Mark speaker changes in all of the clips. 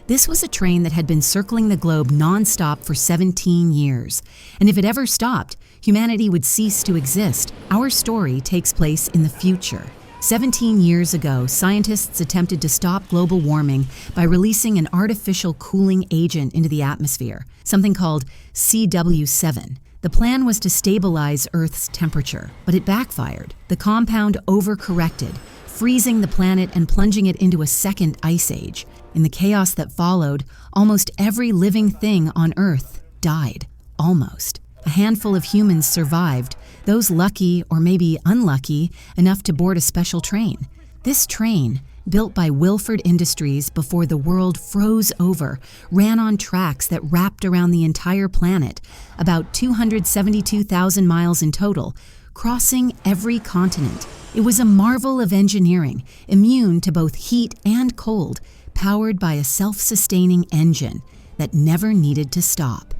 Speaker 1: This was a train that had been circling the globe non-stop for 17 years. And if it ever stopped, humanity would cease to exist. Our story takes place in the future. 17 years ago, scientists attempted to stop global warming by releasing an artificial cooling agent into the atmosphere, something called CW7. The plan was to stabilize Earth's temperature, but it backfired. The compound overcorrected, freezing the planet and plunging it into a second ice age. In the chaos that followed, almost every living thing on Earth died. Almost. A handful of humans survived, those lucky or maybe unlucky enough to board a special train. This train, built by Wilford Industries before the world froze over, ran on tracks that wrapped around the entire planet, about 272,000 miles in total, crossing every continent. It was a marvel of engineering, immune to both heat and cold, powered by a self-sustaining engine that never needed to stop.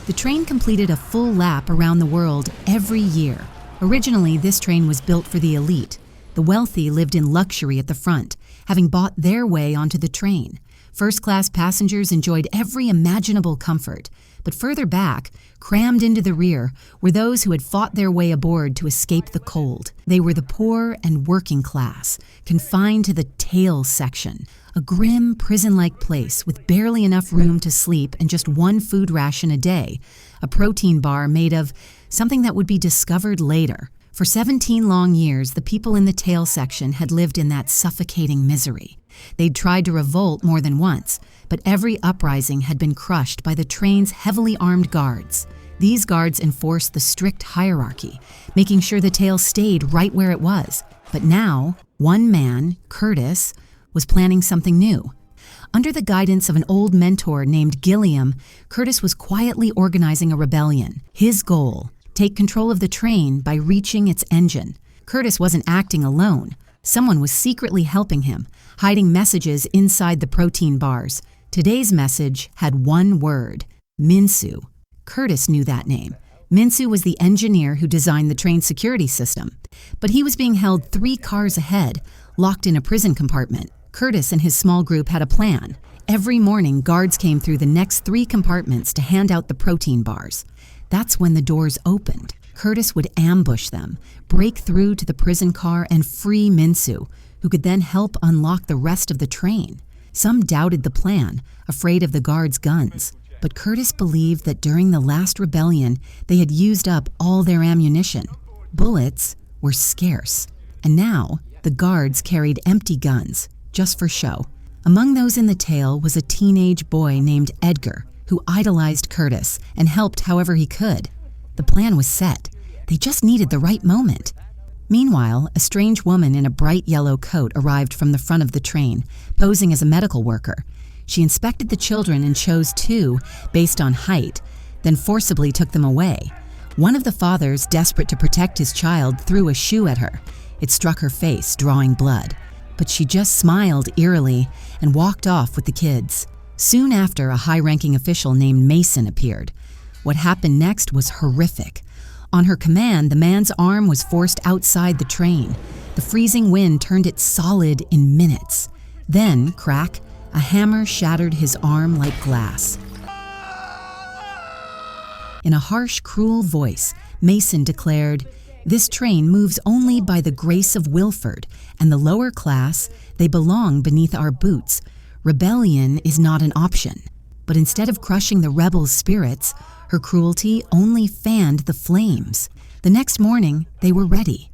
Speaker 1: The train completed a full lap around the world every year. Originally, this train was built for the elite. The wealthy lived in luxury at the front, having bought their way onto the train. First-class passengers enjoyed every imaginable comfort. But further back, crammed into the rear, were those who had fought their way aboard to escape the cold. They were the poor and working class, confined to the tail section, a grim prison-like place with barely enough room to sleep and just one food ration a day, a protein bar made of something that would be discovered later. For 17 long years, the people in the tail section had lived in that suffocating misery. They'd tried to revolt more than once, but every uprising had been crushed by the train's heavily armed guards. These guards enforced the strict hierarchy, making sure the tail stayed right where it was. But now, one man, Curtis, was planning something new. Under the guidance of an old mentor named Gilliam, Curtis was quietly organizing a rebellion. His goal: take control of the train by reaching its engine. Curtis wasn't acting alone. Someone was secretly helping him, hiding messages inside the protein bars. Today's message had one word: Minsu. Curtis knew that name. Minsu was the engineer who designed the train security system. But he was being held 3 cars ahead, locked in a prison compartment. Curtis and his small group had a plan. Every morning, guards came through the next 3 compartments to hand out the protein bars. That's when the doors opened. Curtis would ambush them, break through to the prison car, and free Minsu, who could then help unlock the rest of the train. Some doubted the plan, afraid of the guards' guns. But Curtis believed that during the last rebellion, they had used up all their ammunition. Bullets were scarce, and now the guards carried empty guns, just for show. Among those in the tail was a teenage boy named Edgar, who idolized Curtis and helped however he could. The plan was set. They just needed the right moment. Meanwhile, a strange woman in a bright yellow coat arrived from the front of the train, posing as a medical worker. She inspected the children and chose 2 based on height, then forcibly took them away. One of the fathers, desperate to protect his child, threw a shoe at her. It struck her face, drawing blood. But she just smiled eerily and walked off with the kids. Soon after, a high-ranking official named Mason appeared. What happened next was horrific. On her command, the man's arm was forced outside the train. The freezing wind turned it solid in minutes. Then, crack, a hammer shattered his arm like glass. In a harsh, cruel voice, Mason declared, "This train moves only by the grace of Wilford, and the lower class, they belong beneath our boots. Rebellion is not an option." But instead of crushing the rebels' spirits, her cruelty only fanned the flames. The next morning, they were ready.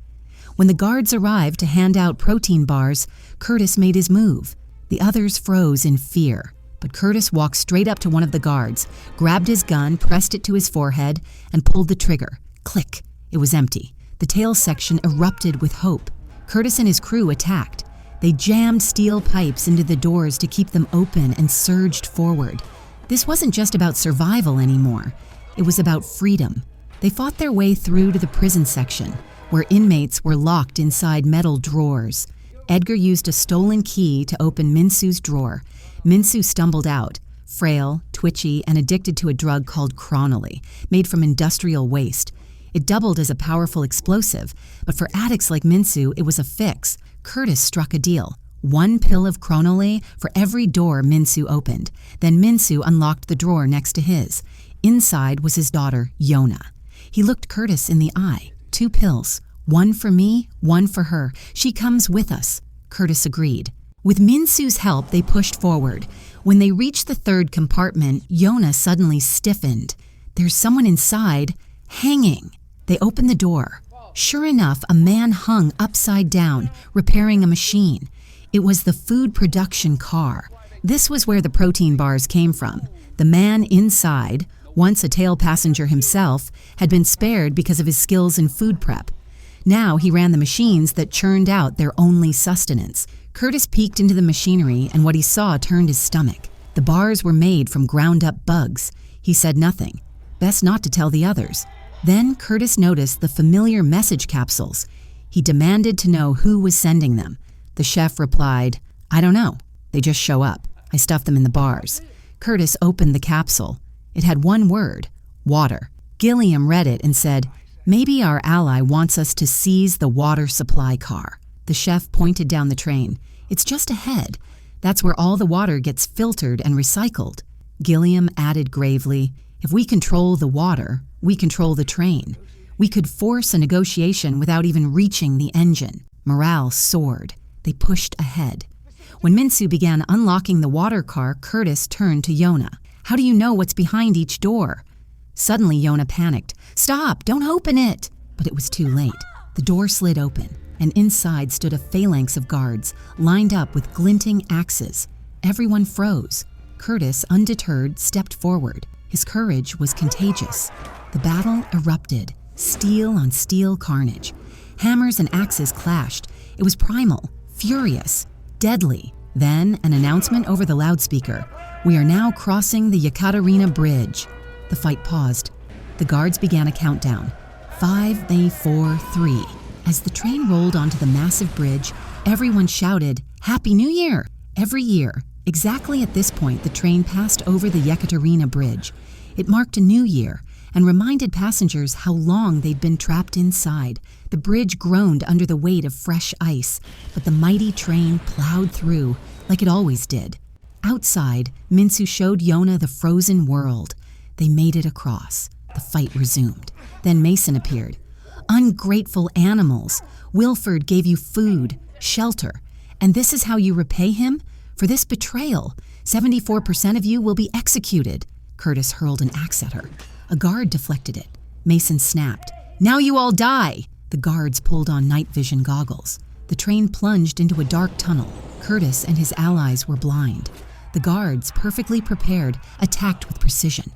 Speaker 1: When the guards arrived to hand out protein bars, Curtis made his move. The others froze in fear. But Curtis walked straight up to one of the guards, grabbed his gun, pressed it to his forehead, and pulled the trigger. Click! It was empty. The tail section erupted with hope. Curtis and his crew attacked. They jammed steel pipes into the doors to keep them open and surged forward. This wasn't just about survival anymore. It was about freedom. They fought their way through to the prison section, where inmates were locked inside metal drawers. Edgar used a stolen key to open Minsu's drawer. Minsu stumbled out, frail, twitchy, and addicted to a drug called chronoli, made from industrial waste. It doubled as a powerful explosive, but for addicts like Minsu, it was a fix. Curtis struck a deal. 1 pill of chronole for every door Minsu opened. Then Minsu unlocked the drawer next to his. Inside was his daughter, Yona. He looked Curtis in the eye. 2 pills. 1 for me, 1 for her. She comes with us. Curtis agreed. With Minsu's help, they pushed forward. When they reached the 3rd compartment, Yona suddenly stiffened. There's someone inside, hanging. They opened the door. Sure enough, a man hung upside down, repairing a machine. It was the food production car. This was where the protein bars came from. The man inside, once a tail passenger himself, had been spared because of his skills in food prep. Now he ran the machines that churned out their only sustenance. Curtis peeked into the machinery, and what he saw turned his stomach. The bars were made from ground-up bugs. He said nothing. Best not to tell the others. Then Curtis noticed the familiar message capsules. He demanded to know who was sending them. The chef replied, "I don't know. They just show up. I stuffed them in the bars." Curtis opened the capsule. It had 1 word, water. Gilliam read it and said, "Maybe our ally wants us to seize the water supply car." The chef pointed down the train. "It's just ahead. That's where all the water gets filtered and recycled." Gilliam added gravely, "If we control the water, we control the train. We could force a negotiation without even reaching the engine." Morale soared. They pushed ahead. When Minsu began unlocking the water car, Curtis turned to Yona. "How do you know what's behind each door?" Suddenly, Yona panicked. "Stop! Don't open it!" But it was too late. The door slid open, and inside stood a phalanx of guards, lined up with glinting axes. Everyone froze. Curtis, undeterred, stepped forward. His courage was contagious. The battle erupted, steel on steel carnage. Hammers and axes clashed. It was primal, furious, deadly. Then an announcement over the loudspeaker. "We are now crossing the Yekaterina Bridge." The fight paused. The guards began a countdown. 5, 4, 3. As the train rolled onto the massive bridge, everyone shouted, "Happy New Year!" Every year, exactly at this point, the train passed over the Yekaterina Bridge. It marked a new year and reminded passengers how long they'd been trapped inside. The bridge groaned under the weight of fresh ice, but the mighty train plowed through like it always did. Outside, Minsu showed Yona the frozen world. They made it across. The fight resumed. Then Mason appeared. "Ungrateful animals. Wilford gave you food, shelter, and this is how you repay him? For this betrayal, 74% of you will be executed." Curtis hurled an axe at her. A guard deflected it. Mason snapped. "Now you all die!" The guards pulled on night vision goggles. The train plunged into a dark tunnel. Curtis and his allies were blind. The guards, perfectly prepared, attacked with precision.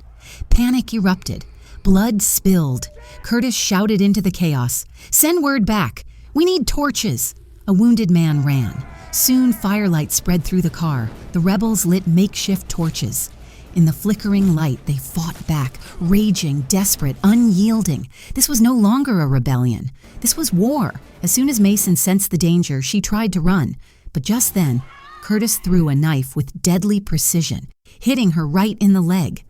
Speaker 1: Panic erupted. Blood spilled. Curtis shouted into the chaos, "Send word back! We need torches!" A wounded man ran. Soon firelight spread through the car. The rebels lit makeshift torches. In the flickering light, they fought back, raging, desperate, unyielding. This was no longer a rebellion. This was war. As soon as Mason sensed the danger, she tried to run. But just then, Curtis threw a knife with deadly precision, hitting her right in the leg.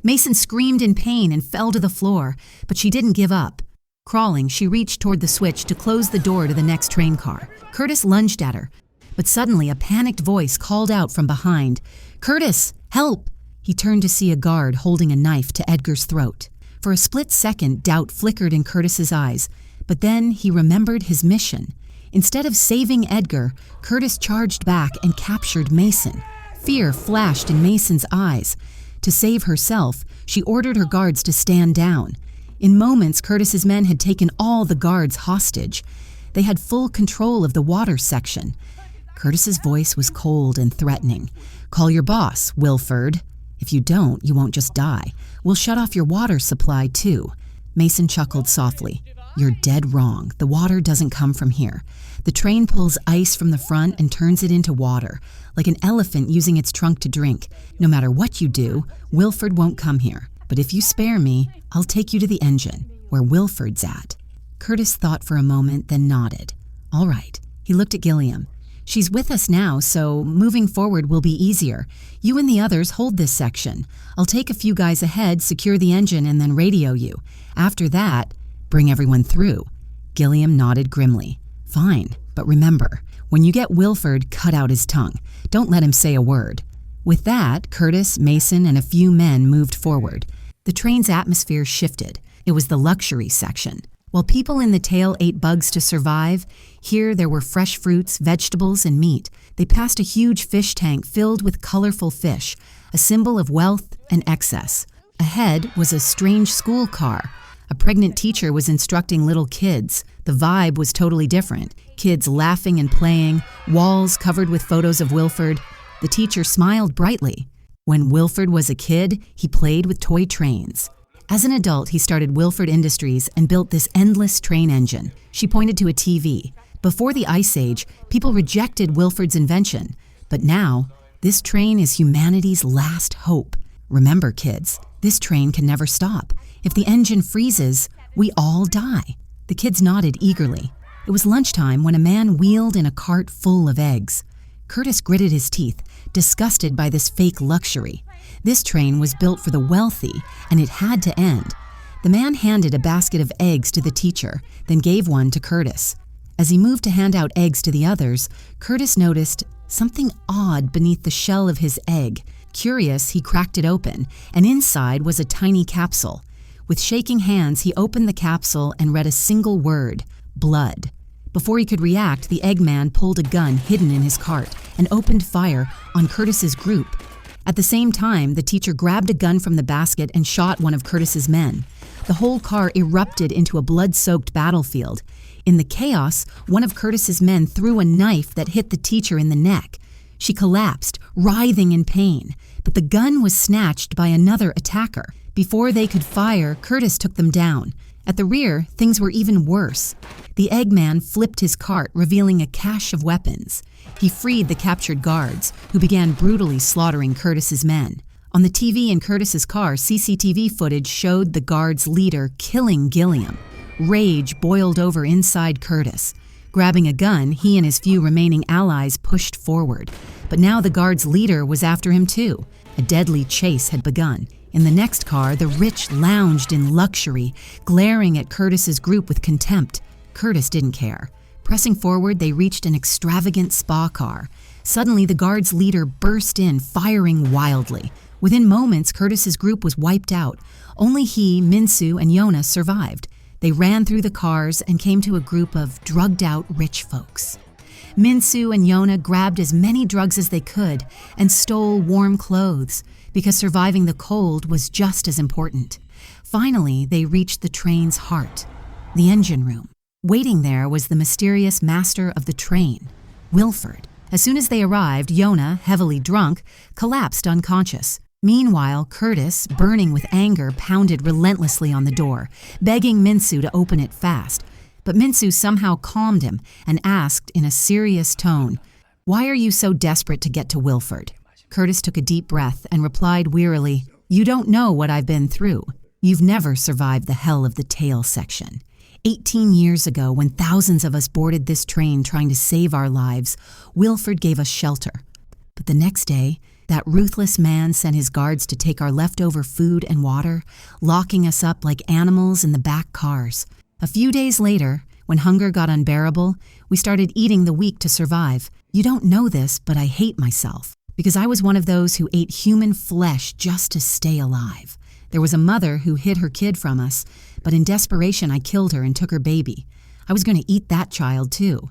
Speaker 1: Mason screamed in pain and fell to the floor, but she didn't give up. Crawling, she reached toward the switch to close the door to the next train car. Curtis lunged at her, but suddenly a panicked voice called out from behind, "Curtis, help!" He turned to see a guard holding a knife to Edgar's throat. For a split second, doubt flickered in Curtis's eyes, but then he remembered his mission. Instead of saving Edgar, Curtis charged back and captured Mason. Fear flashed in Mason's eyes. To save herself, she ordered her guards to stand down. In moments, Curtis's men had taken all the guards hostage. They had full control of the water section. Curtis's voice was cold and threatening. "Call your boss, Wilford. If you don't, you won't just die. We'll shut off your water supply, too." Mason chuckled softly. "You're dead wrong. The water doesn't come from here. The train pulls ice from the front and turns it into water, like an elephant using its trunk to drink. No matter what you do, Wilford won't come here. But if you spare me, I'll take you to the engine, where Wilford's at." Curtis thought for a moment, then nodded. "All right." He looked at Gilliam. "She's with us now, so moving forward will be easier. You and the others hold this section. I'll take a few guys ahead, secure the engine, and then radio you. After that, bring everyone through." Gilliam nodded grimly. "Fine, but remember, When you get Wilford, cut out his tongue. Don't let him say a word." With that, Curtis, Mason, and a few men moved forward. The train's atmosphere shifted. It was the luxury section. While people in the tail ate bugs to survive, here there were fresh fruits, vegetables, and meat. They passed a huge fish tank filled with colorful fish, a symbol of wealth and excess. Ahead was a strange school car. A pregnant teacher was instructing little kids. The vibe was totally different. Kids laughing and playing, walls covered with photos of Wilford. The teacher smiled brightly. When Wilford was a kid, he played with toy trains. As an adult, he started Wilford Industries and built this endless train engine. She pointed to a TV. Before the Ice Age, people rejected Wilford's invention. But now, this train is humanity's last hope. Remember, kids, this train can never stop. If the engine freezes, we all die. The kids nodded eagerly. It was lunchtime when a man wheeled in a cart full of eggs. Curtis gritted his teeth, disgusted by this fake luxury. This train was built for the wealthy, and it had to end. The man handed a basket of eggs to the teacher, then gave one to Curtis. As he moved to hand out eggs to the others, Curtis noticed something odd beneath the shell of his egg. Curious, he cracked it open, and inside was a tiny capsule. With shaking hands, he opened the capsule and read a single word: blood. Before he could react, the Eggman pulled a gun hidden in his cart and opened fire on Curtis's group. At the same time, the teacher grabbed a gun from the basket and shot one of Curtis's men. The whole car erupted into a blood-soaked battlefield. In the chaos, one of Curtis's men threw a knife that hit the teacher in the neck. She collapsed, writhing in pain, but the gun was snatched by another attacker. Before they could fire, Curtis took them down. At the rear, things were even worse. The Eggman flipped his cart, revealing a cache of weapons. He freed the captured guards, who began brutally slaughtering Curtis's men. On the TV in Curtis's car, CCTV footage showed the guard's leader killing Gilliam. Rage boiled over inside Curtis. Grabbing a gun, he and his few remaining allies pushed forward. But now the guard's leader was after him too. A deadly chase had begun. In the next car, the rich lounged in luxury, glaring at Curtis's group with contempt. Curtis didn't care. Pressing forward, they reached an extravagant spa car. Suddenly, the guard's leader burst in, firing wildly. Within moments, Curtis's group was wiped out. Only he, Minsu, and Yona survived. They ran through the cars and came to a group of drugged-out rich folks. Minsu and Yona grabbed as many drugs as they could and stole warm clothes, because surviving the cold was just as important. Finally, they reached the train's heart, the engine room. Waiting there was the mysterious master of the train, Wilford. As soon as they arrived, Yona, heavily drunk, collapsed unconscious. Meanwhile, Curtis, burning with anger, pounded relentlessly on the door, begging Minsu to open it fast. But Minsu somehow calmed him and asked in a serious tone, "Why are you so desperate to get to Wilford?" Curtis took a deep breath and replied wearily, "You don't know what I've been through. You've never survived the hell of the tail section. 18 years ago, when thousands of us boarded this train trying to save our lives, Wilford gave us shelter. But the next day, that ruthless man sent his guards to take our leftover food and water, locking us up like animals in the back cars. A few days later, when hunger got unbearable, we started eating the weak to survive. You don't know this, but I hate myself, because I was one of those who ate human flesh just to stay alive. There was a mother who hid her kid from us, but in desperation I killed her and took her baby. I was going to eat that child too.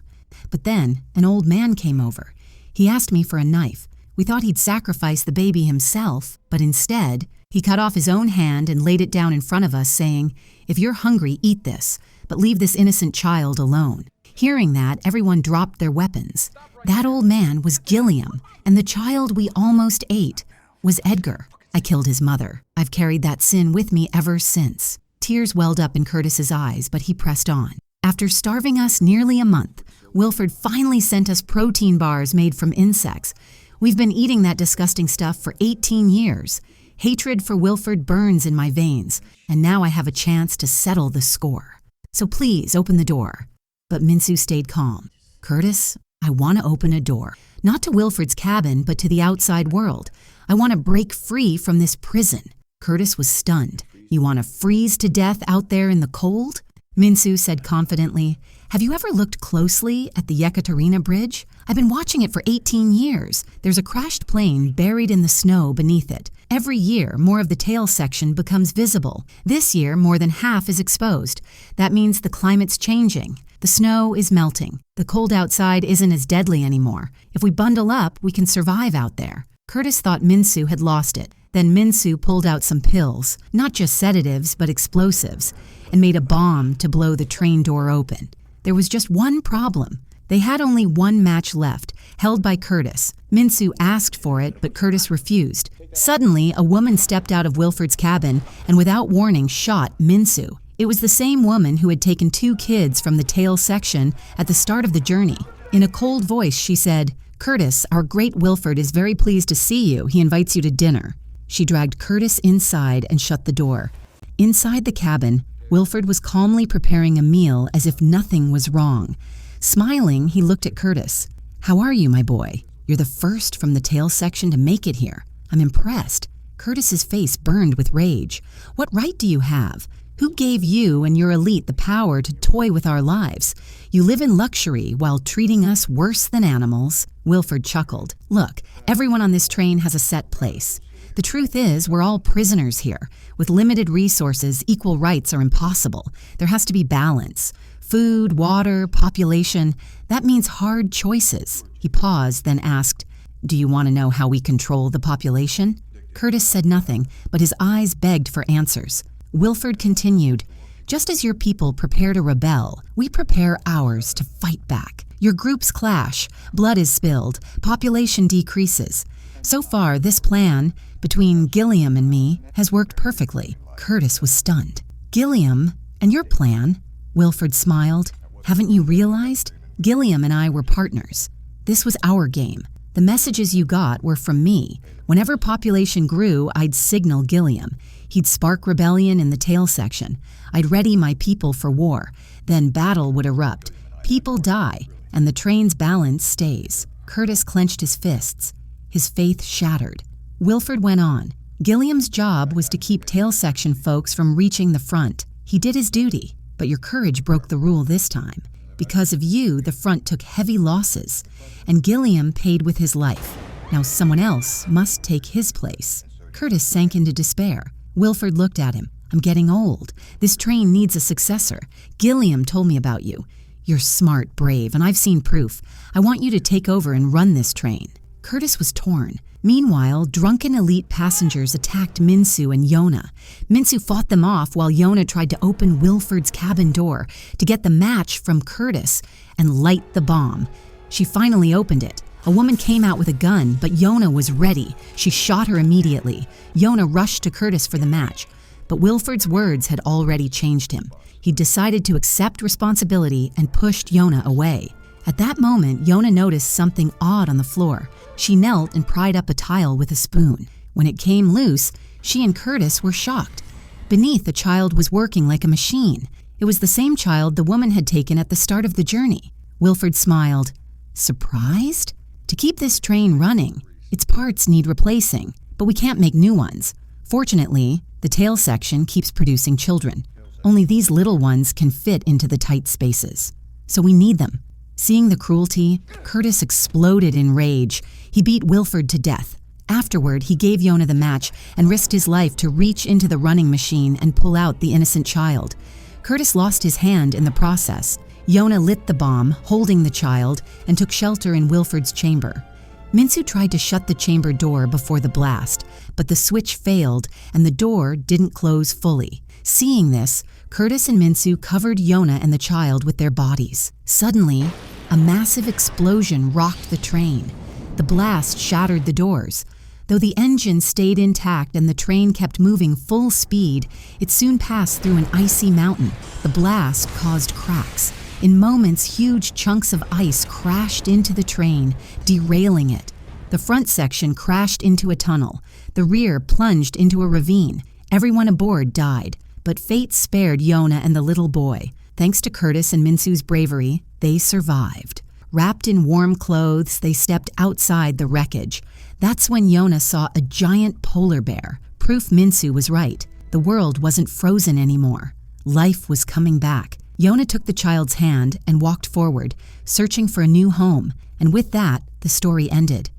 Speaker 1: But then an old man came over. He asked me for a knife. We thought he'd sacrifice the baby himself, but instead, he cut off his own hand and laid it down in front of us, saying, "If you're hungry, eat this, but leave this innocent child alone." Hearing that, everyone dropped their weapons. That old man was Gilliam, and the child we almost ate was Edgar. I killed his mother. I've carried that sin with me ever since. Tears welled up in Curtis's eyes, but he pressed on. After starving us nearly a month, Wilford finally sent us protein bars made from insects. We've been eating that disgusting stuff for 18 years. Hatred for Wilford burns in my veins, and now I have a chance to settle the score. So please open the door. But Minsu stayed calm. Curtis, I want to open a door. Not to Wilford's cabin, but to the outside world. I want to break free from this prison. Curtis was stunned. You want to freeze to death out there in the cold? Minsu said confidently, "Have you ever looked closely at the Yekaterina Bridge? I've been watching it for 18 years. There's a crashed plane buried in the snow beneath it. Every year, more of the tail section becomes visible. This year, more than half is exposed. That means the climate's changing. The snow is melting. The cold outside isn't as deadly anymore. If we bundle up, we can survive out there." Curtis thought Minsu had lost it. Then Minsu pulled out some pills, not just sedatives, but explosives, and made a bomb to blow the train door open. There was just one problem. They had only one match left, held by Curtis. Minsu asked for it, but Curtis refused. Suddenly, a woman stepped out of Wilford's cabin and without warning shot Minsu. It was the same woman who had taken 2 kids from the tail section at the start of the journey. In a cold voice, she said, "Curtis, our great Wilford is very pleased to see you. He invites you to dinner." She dragged Curtis inside and shut the door. Inside the cabin, Wilford was calmly preparing a meal as if nothing was wrong. Smiling, he looked at Curtis. "How are you, my boy? You're the first from the tail section to make it here. I'm impressed." Curtis's face burned with rage. "What right do you have? Who gave you and your elite the power to toy with our lives? You live in luxury while treating us worse than animals." Wilford chuckled. "Look, everyone on this train has a set place. The truth is, we're all prisoners here. With limited resources, equal rights are impossible. There has to be balance. Food, water, population, that means hard choices." He paused, then asked, "Do you want to know how we control the population?" Curtis said nothing, but his eyes begged for answers. Wilford continued, "Just as your people prepare to rebel, we prepare ours to fight back. Your groups clash, blood is spilled, population decreases. So far, this plan, between Gilliam and me, has worked perfectly." Curtis was stunned. "Gilliam? And your plan?" Wilford smiled. "Haven't you realized? Gilliam and I were partners. This was our game. The messages you got were from me. Whenever population grew, I'd signal Gilliam. He'd spark rebellion in the tail section. I'd ready my people for war. Then battle would erupt. People die, and the train's balance stays." Curtis clenched his fists. His faith shattered. Wilford went on. "Gilliam's job was to keep tail section folks from reaching the front. He did his duty, but your courage broke the rule this time. Because of you, the front took heavy losses, and Gilliam paid with his life. Now someone else must take his place." Curtis sank into despair. Wilford looked at him. "I'm getting old. This train needs a successor. Gilliam told me about you. You're smart, brave, and I've seen proof. I want you to take over and run this train." Curtis was torn. Meanwhile, drunken elite passengers attacked Minsu and Yona. Minsu fought them off while Yona tried to open Wilford's cabin door to get the match from Curtis and light the bomb. She finally opened it. A woman came out with a gun, but Yona was ready. She shot her immediately. Yona rushed to Curtis for the match, but Wilford's words had already changed him. He decided to accept responsibility and pushed Yona away. At that moment, Yona noticed something odd on the floor. She knelt and pried up a tile with a spoon. When it came loose, she and Curtis were shocked. Beneath, a child was working like a machine. It was the same child the woman had taken at the start of the journey. Wilford smiled. "Surprised? To keep this train running, its parts need replacing, but we can't make new ones. Fortunately, the tail section keeps producing children. Only these little ones can fit into the tight spaces. So we need them." Seeing the cruelty, Curtis exploded in rage. He beat Wilford to death. Afterward, he gave Yona the match and risked his life to reach into the running machine and pull out the innocent child. Curtis lost his hand in the process. Yona lit the bomb, holding the child, and took shelter in Wilford's chamber. Minsu tried to shut the chamber door before the blast, but the switch failed and the door didn't close fully. Seeing this, Curtis and Minsu covered Yona and the child with their bodies. Suddenly, a massive explosion rocked the train. The blast shattered the doors. Though the engine stayed intact and the train kept moving full speed, it soon passed through an icy mountain. The blast caused cracks. In moments, huge chunks of ice crashed into the train, derailing it. The front section crashed into a tunnel. The rear plunged into a ravine. Everyone aboard died, but fate spared Yona and the little boy. Thanks to Curtis and Minsu's bravery, they survived. Wrapped in warm clothes, they stepped outside the wreckage. That's when Yona saw a giant polar bear. Proof Minsu was right. The world wasn't frozen anymore. Life was coming back. Yona took the child's hand and walked forward, searching for a new home, and with that, the story ended.